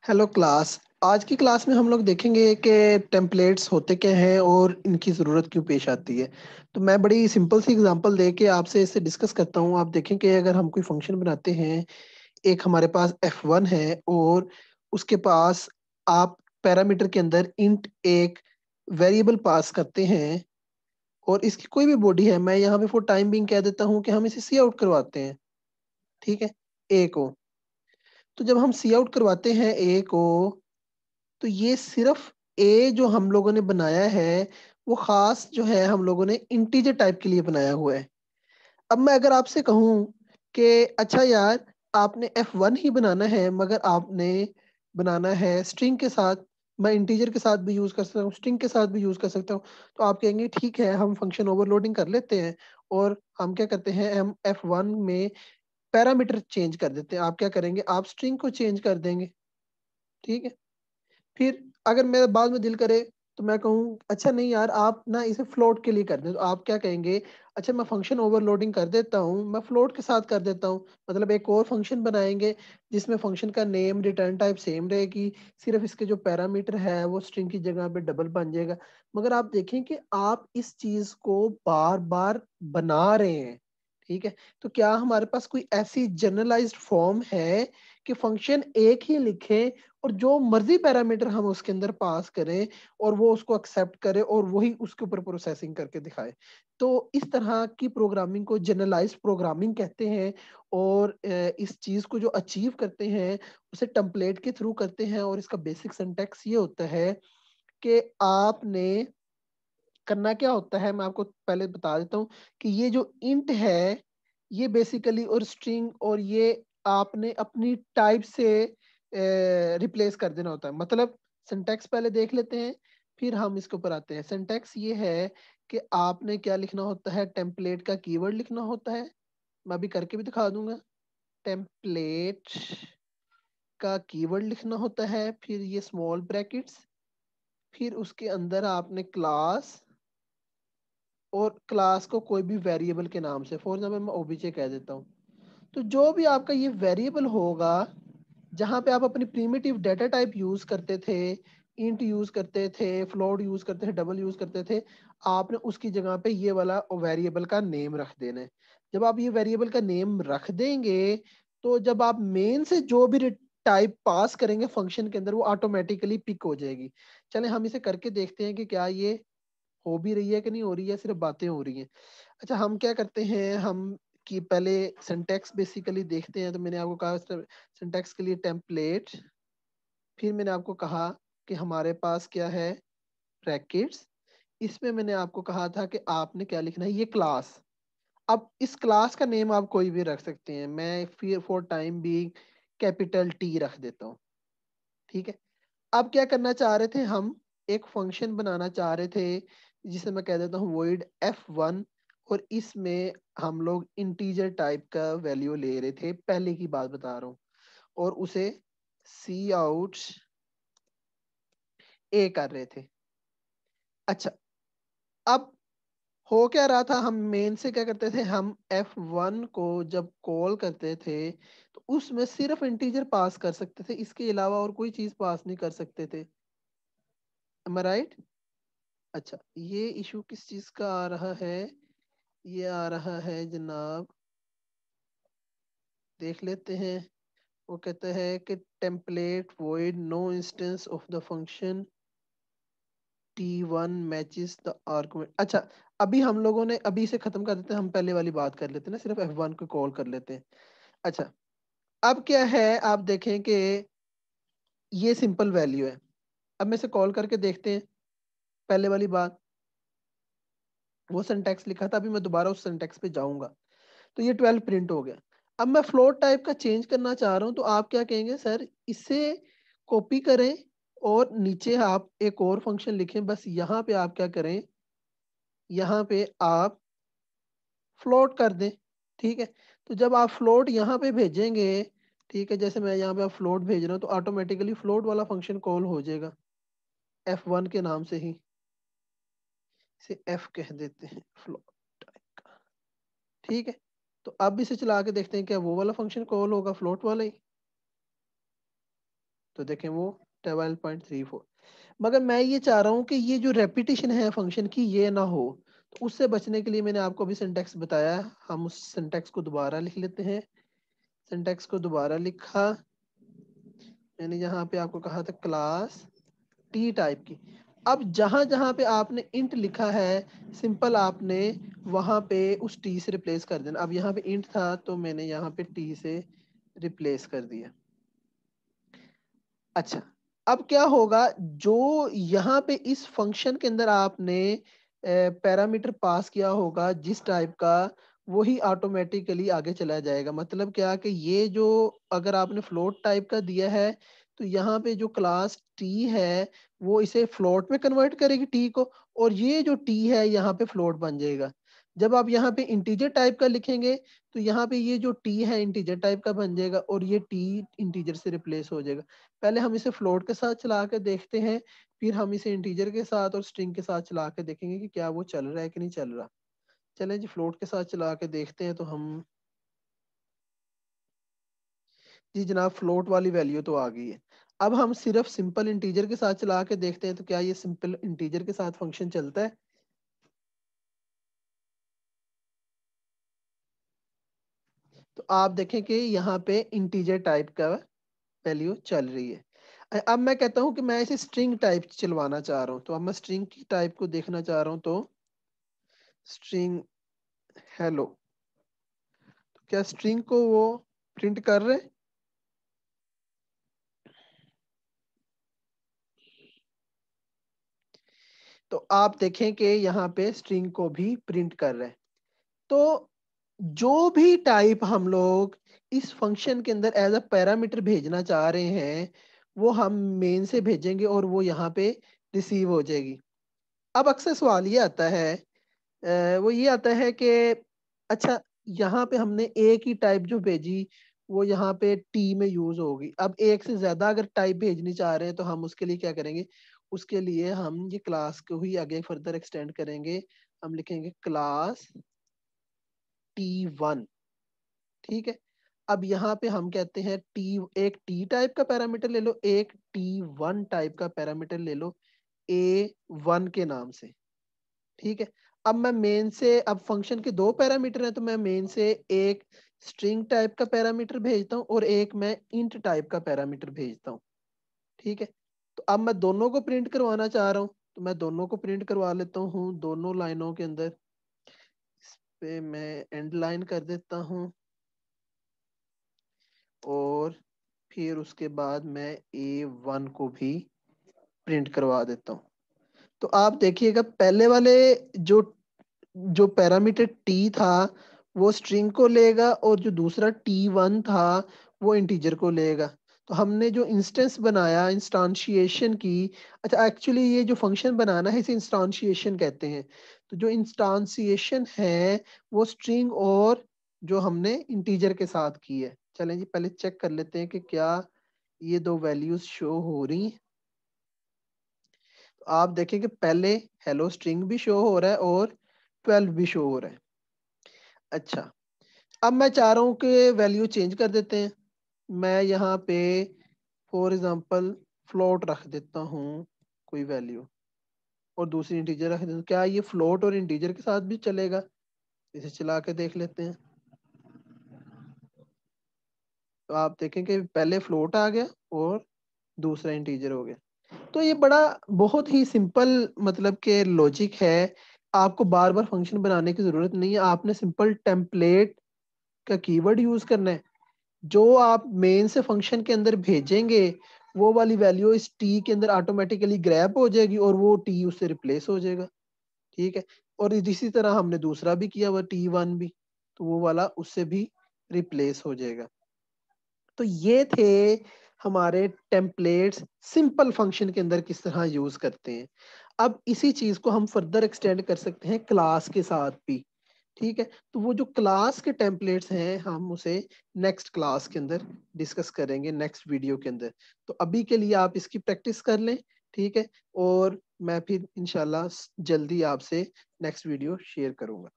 Hello class. आज की class में हम लोग देखेंगे कि टेम्पलेट्स होते क्या हैं और इनकी ज़रूरत क्यों पेश आती है। तो मैं बड़ी सिंपल सी एग्जांपल दे के आपसे इससे डिस्कस करता हूँ। आप देखें कि अगर हम कोई फंक्शन बनाते हैं, एक हमारे पास f1 है और उसके पास आप पैरामीटर के अंदर इंट एक वेरिएबल पास करते हैं और इसकी कोई भी बॉडी है, मैं यहाँ पे फॉर टाइम बिंग कह देता हूँ कि हम इसे सी आउट करवाते हैं। ठीक है, ए को। तो जब हम सी आउट करवाते हैं ए को, तो ये सिर्फ ए जो हम लोगों ने बनाया है वो खास जो है हम लोगों ने इंटीजर टाइप के लिए बनाया हुआ है। अब मैं अगर आपसे कहूं कि अच्छा यार, आपने F1 ही बनाना है मगर आपने बनाना है स्ट्रिंग के साथ, मैं इंटीजर के साथ भी यूज कर सकता हूँ, स्ट्रिंग के साथ भी यूज कर सकता हूँ, तो आप कहेंगे ठीक है, हम फंक्शन ओवरलोडिंग कर लेते हैं और हम क्या करते हैं, हम F1 में पैरामीटर चेंज कर देते हैं। आप क्या करेंगे, आप स्ट्रिंग को चेंज कर देंगे। ठीक है, फिर अगर मेरा बाद में दिल करे तो मैं कहूँ अच्छा नहीं यार, आप ना इसे फ्लोट के लिए कर दें, तो आप क्या कहेंगे, अच्छा मैं फंक्शन ओवरलोडिंग कर देता हूँ, मैं फ्लोट के साथ कर देता हूँ। मतलब एक और फंक्शन बनाएंगे जिसमें फंक्शन का नेम रिटर्न टाइप सेम रहेगी, सिर्फ इसके जो पैरामीटर है वो स्ट्रिंग की जगह पे डबल बन जाएगा। मगर आप देखें कि आप इस चीज को बार बार बना रहे हैं। ठीक है, तो क्या हमारे पास कोई ऐसी जनरलाइज्ड फॉर्म है कि फंक्शन एक ही लिखें और जो मर्जी पैरामीटर हम उसके अंदर पास करें और वो उसको एक्सेप्ट करे और वही उसके ऊपर प्रोसेसिंग करके दिखाए। तो इस तरह की प्रोग्रामिंग को जनरलाइज्ड प्रोग्रामिंग कहते हैं। और इस चीज को जो अचीव करते हैं उसे टेम्पलेट के थ्रू करते हैं। और इसका बेसिक सिंटैक्स ये होता है कि आपने करना क्या होता है, मैं आपको पहले बता देता हूँ कि ये जो इंट है ये बेसिकली और स्ट्रिंग और ये आपने अपनी टाइप से रिप्लेस कर देना होता है। मतलब सिंटैक्स पहले देख लेते हैं फिर हम इसके ऊपर आते हैं। सिंटैक्स ये है कि आपने क्या लिखना होता है, टेम्पलेट का कीवर्ड लिखना होता है। मैं अभी करके भी दिखा दूंगा। टेम्पलेट का कीवर्ड लिखना होता है, फिर ये स्मॉल ब्रैकेट्स, फिर उसके अंदर आपने क्लास, और क्लास को कोई भी वेरिएबल के नाम से, फॉर एग्जाम्पल मैं ओबीजे कह देता हूँ। तो जो भी आपका ये वेरिएबल होगा जहाँ पे आप अपनी प्रिमिटिव डेटा टाइप यूज करते थे, इंट यूज करते थे, फ्लोट यूज करते थे, डबल यूज करते थे, आपने उसकी जगह पे ये वाला वेरिएबल का नेम रख देना है। जब आप ये वेरिएबल का नेम रख देंगे तो जब आप मेन से जो भी टाइप पास करेंगे फंक्शन के अंदर वो ऑटोमेटिकली पिक हो जाएगी। चले हम इसे करके देखते हैं कि क्या ये हो भी रही है कि नहीं हो रही है, सिर्फ बातें हो रही हैं। अच्छा, हम क्या करते हैं, हम कि पहले सिंटैक्स बेसिकली देखते हैं। तो मैंने आपको कहा सिंटैक्स के लिए टेम्पलेट, फिर मैंने आपको कहा कि हमारे पास क्या है, ब्रैकेट्स। इसमें मैंने आपको कहा था कि आपने क्या लिखना है, ये क्लास। अब इस क्लास का नेम आप कोई भी रख सकते हैं, मैं फिर फॉर टाइम भी कैपिटल टी रख देता हूँ। ठीक है, अब क्या करना चाह रहे थे, हम एक फंक्शन बनाना चाह रहे थे जिसे मैं कह देता हूँ void f1। और इसमें हम लोग इंटीजर टाइप का वैल्यू ले रहे थे, पहले की बात बता रहा हूँ, और उसे सी आउट ए कर रहे थे। अच्छा, अब हो क्या रहा था, हम मेन से क्या करते थे, हम f1 को जब कॉल करते थे तो उसमें सिर्फ इंटीजर पास कर सकते थे, इसके अलावा और कोई चीज पास नहीं कर सकते थे। एम आई राइट? अच्छा, ये इशू किस चीज का आ रहा है, ये आ रहा है जनाब, देख लेते हैं। वो कहता है कि template void no instance of the function t1 matches the argument. अच्छा, अभी हम लोगों ने अभी इसे खत्म कर देते हैं, हम पहले वाली बात कर लेते हैं ना, सिर्फ f1 को कॉल कर लेते हैं। अच्छा, अब क्या है, आप देखें कि ये सिंपल वैल्यू है। अब मैं इसे कॉल करके देखते हैं, पहले वाली बात, वो सिंटैक्स लिखा था, अभी मैं दोबारा उस सिंटैक्स पे जाऊंगा। तो ये 12 प्रिंट हो गया। अब मैं फ्लोट टाइप का चेंज करना चाह रहा हूँ, तो आप क्या कहेंगे, सर इसे कॉपी करें और नीचे आप एक और फंक्शन लिखें, बस यहाँ पे आप क्या करें, यहाँ पे आप फ्लोट कर दें। ठीक है, तो जब आप फ्लोट यहाँ पे भेजेंगे, ठीक है, जैसे मैं यहाँ पे फ्लोट भेज रहा हूँ तो ऑटोमेटिकली फ्लोट वाला फंक्शन कॉल हो जाएगा F1 के नाम से ही, इसे F कह देते हैं, फ्लोट टाइप का। ठीक है, तो अब इसे चला के देखते हैं क्या वो वाला फंक्शन कॉल होगा, फ्लोट वाला ही। तो देखें वो 12.34। मगर मैं ये चाह रहा हूँ कि ये जो रेपिटेशन है फंक्शन की ये ना हो, तो उससे बचने के लिए मैंने आपको अभी सिंटैक्स बताया, हम उस सिंटैक्स को दोबारा लिख लेते हैं। सिंटैक्स को दोबारा लिखा, मैंने यहाँ पे आपको कहा था क्लास टी टाइप की। अब जहां जहां पे आपने इंट लिखा है, सिंपल आपने वहां पे उस टी से रिप्लेस कर देना। अब यहाँ पे इंट था तो मैंने यहाँ पे टी से रिप्लेस कर दिया। अच्छा, अब क्या होगा, जो यहाँ पे इस फंक्शन के अंदर आपने पैरामीटर पास किया होगा जिस टाइप का, वही ऑटोमेटिकली आगे चला जाएगा। मतलब क्या कि ये जो अगर आपने फ्लोट टाइप का दिया है, तो यहाँ पे जो क्लास टी है वो इसे फ्लोट में कन्वर्ट करेगी टी को, और ये जो टी है यहाँ पे फ्लोट बन जाएगा। जब आप यहाँ पे इंटीजर टाइप का लिखेंगे तो यहाँ पे ये जो टी है इंटीजर टाइप का बन जाएगा, और ये टी इंटीजर से रिप्लेस हो जाएगा। पहले हम इसे फ्लोट के साथ चला के देखते हैं, फिर हम इसे इंटीजर के साथ और स्ट्रिंग के साथ चला के देखेंगे कि क्या वो चल रहा है कि नहीं चल रहा। चलें जी, फ्लोट के साथ चला के देखते हैं। तो हम, जी जनाब, फ्लोट वाली वैल्यू तो आ गई है। अब हम सिर्फ सिंपल इंटीजर के साथ चला के देखते हैं, तो क्या ये सिंपल इंटीजर के साथ फंक्शन चलता है। तो आप देखें कि यहाँ पे इंटीजर टाइप का वैल्यू चल रही है। अब मैं कहता हूँ कि मैं इसे स्ट्रिंग टाइप चलवाना चाह रहा हूँ, तो अब मैं स्ट्रिंग की टाइप को देखना चाह रहा हूँ। तो स्ट्रिंग हेलो, तो क्या स्ट्रिंग को वो प्रिंट कर रहे हैं। तो आप देखें कि यहाँ पे स्ट्रिंग को भी प्रिंट कर रहे हैं। तो जो भी टाइप हम लोग इस फंक्शन के अंदर एज अ पैरामीटर भेजना चाह रहे हैं, वो हम मेन से भेजेंगे और वो यहाँ पे रिसीव हो जाएगी। अब अक्सर सवाल ये आता है, वो ये आता है कि अच्छा, यहाँ पे हमने एक ही टाइप जो भेजी वो यहाँ पे टी में यूज होगी। अब एक से ज्यादा अगर टाइप भेजनी चाह रहे हैं तो हम उसके लिए क्या करेंगे, उसके लिए हम ये क्लास को ही आगे फर्दर एक्सटेंड करेंगे। हम लिखेंगे क्लास T1। ठीक है, अब यहाँ पे हम कहते हैं टी, एक टी टाइप का पैरामीटर ले लो, एक T1 टाइप का पैरामीटर ले लो A1 के नाम से। ठीक है, अब मैं मेन से, अब फंक्शन के दो पैरामीटर हैं, तो मैं मेन से एक स्ट्रिंग टाइप का पैरामीटर भेजता हूँ और एक मैं इंट टाइप का पैरामीटर भेजता हूँ। ठीक है, तो अब मैं दोनों को प्रिंट करवाना चाह रहा हूँ, तो मैं दोनों को प्रिंट करवा लेता हूँ दोनों लाइनों के अंदर। इस पे मैं एंड लाइन कर देता हूँ, और फिर उसके बाद मैं A1 को भी प्रिंट करवा देता हूँ। तो आप देखिएगा पहले वाले जो जो पैरामीटर टी था वो स्ट्रिंग को लेगा, और जो दूसरा T1 था वो इंटीजर को लेगा। तो हमने जो इंस्टेंस बनाया इंस्टांशिएशन की, अच्छा एक्चुअली ये जो फंक्शन बनाना है इसे इंस्टांशिएशन कहते हैं। तो जो इंस्टांशिएशन है वो स्ट्रिंग और जो हमने इंटीजर के साथ की है। चलें जी, पहले चेक कर लेते हैं कि क्या ये दो वैल्यूज शो हो रही हैं। तो आप देखें कि पहले हेलो स्ट्रिंग भी शो हो रहा है और 12 भी शो हो रहा है। अच्छा, अब मैं चाह रहा हूँ कि वैल्यू चेंज कर देते हैं। मैं यहाँ पे फॉर एग्जांपल फ्लोट रख देता हूँ कोई वैल्यू, और दूसरी इंटीजर रख देता हूँ। क्या ये फ्लोट और इंटीजर के साथ भी चलेगा, इसे चला के देख लेते हैं। तो आप देखें कि पहले फ्लोट आ गया और दूसरा इंटीजर हो गया। तो ये बड़ा बहुत ही सिंपल मतलब के लॉजिक है। आपको बार बार फंक्शन बनाने की जरूरत नहीं है, आपने सिंपल टेम्पलेट का कीवर्ड यूज करना है। जो आप मेन से फंक्शन के अंदर भेजेंगे वो वाली वैल्यू इस टी के अंदर ऑटोमेटिकली ग्रैब हो जाएगी और वो टी उससे रिप्लेस हो जाएगा। ठीक है, और इसी तरह हमने दूसरा भी किया हुआ T1 भी, तो वो वाला उससे भी रिप्लेस हो जाएगा। तो ये थे हमारे टेम्पलेट्स सिंपल फंक्शन के अंदर किस तरह यूज करते हैं। अब इसी चीज को हम फर्दर एक्सटेंड कर सकते हैं क्लास के साथ भी। ठीक है, तो वो जो क्लास के टेम्पलेट्स हैं हम उसे नेक्स्ट क्लास के अंदर डिस्कस करेंगे, नेक्स्ट वीडियो के अंदर। तो अभी के लिए आप इसकी प्रैक्टिस कर लें। ठीक है, और मैं फिर इंशाल्लाह जल्दी आपसे नेक्स्ट वीडियो शेयर करूंगा।